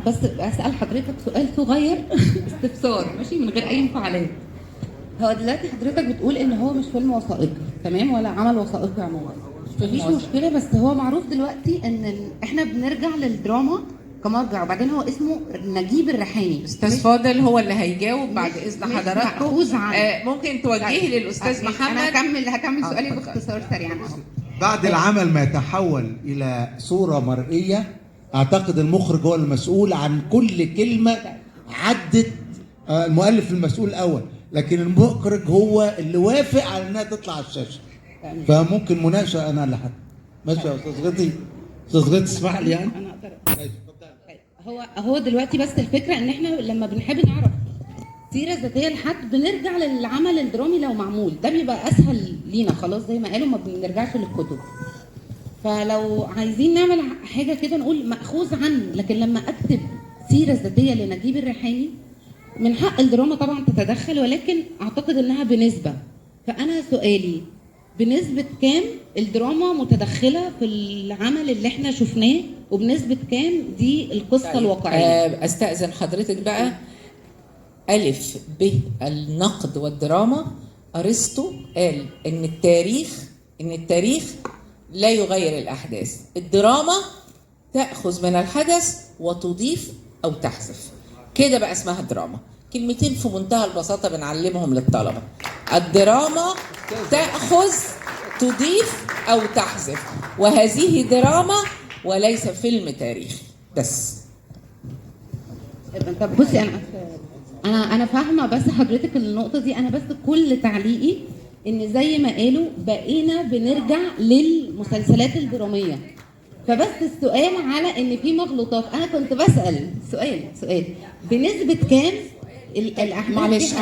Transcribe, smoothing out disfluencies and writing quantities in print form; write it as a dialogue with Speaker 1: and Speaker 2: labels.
Speaker 1: بس اسال حضرتك سؤال صغير استفسار ماشي من غير اي انفعالات. هو دلوقتي حضرتك بتقول ان هو مش فيلم وثائقي تمام ولا عمل وثائقي عموما، مفيش مشكله، بس هو معروف دلوقتي ان احنا بنرجع للدراما كمرجع، وبعدين هو اسمه نجيب الريحاني.
Speaker 2: استاذ فاضل هو اللي هيجاوب بعد اذن حضراتكم.
Speaker 1: ممكن
Speaker 2: توجهي للاستاذ محمد.
Speaker 1: انا هكمل سؤالي باختصار سريعا.
Speaker 3: بعد العمل ما يتحول الى صوره مرئيه، اعتقد المخرج هو المسؤول عن كل كلمه عدت المؤلف المسؤول الاول، لكن المخرج هو اللي وافق على انها تطلع على الشاشه. فممكن مناقشه انا لحد ماشي يا استاذ غطي. استاذ غطي اسمح لي يعني.
Speaker 1: انا اقدر. هو دلوقتي بس الفكره ان احنا لما بنحب نعرف سيره ذاتيه لحد بنرجع للعمل الدرامي لو معمول، ده بيبقى اسهل لينا خلاص زي ما قالوا، ما بنرجعش للكتب. فلو عايزين نعمل حاجه كده نقول ماخوذ عن، لكن لما اكتب سيره ذاتيه لنجيب الريحاني من حق الدراما طبعا تتدخل، ولكن اعتقد انها بنسبه. فانا سؤالي بنسبه كام الدراما متدخله في العمل اللي احنا شفناه، وبنسبه كام دي القصه الواقعيه؟
Speaker 2: استاذن حضرتك بقى. الف ب النقد والدراما. ارسطو قال ان التاريخ لا يغير الاحداث، الدراما تاخذ من الحدث وتضيف او تحذف، كده بقى اسمها دراما. كلمتين في منتهى البساطه بنعلمهم للطلبه. الدراما تاخذ تضيف او تحذف، وهذه دراما وليس فيلم تاريخي بس.
Speaker 1: طب بصي، انا فاهمه، بس حضرتك النقطه دي انا بس كل تعليقي ان زي ما قالوا بقينا بنرجع للمسلسلات الدراميه، فبس السؤال على ان في مغلوطات. انا كنت بسال سؤال بنسبه كام الاحداث؟
Speaker 2: معلش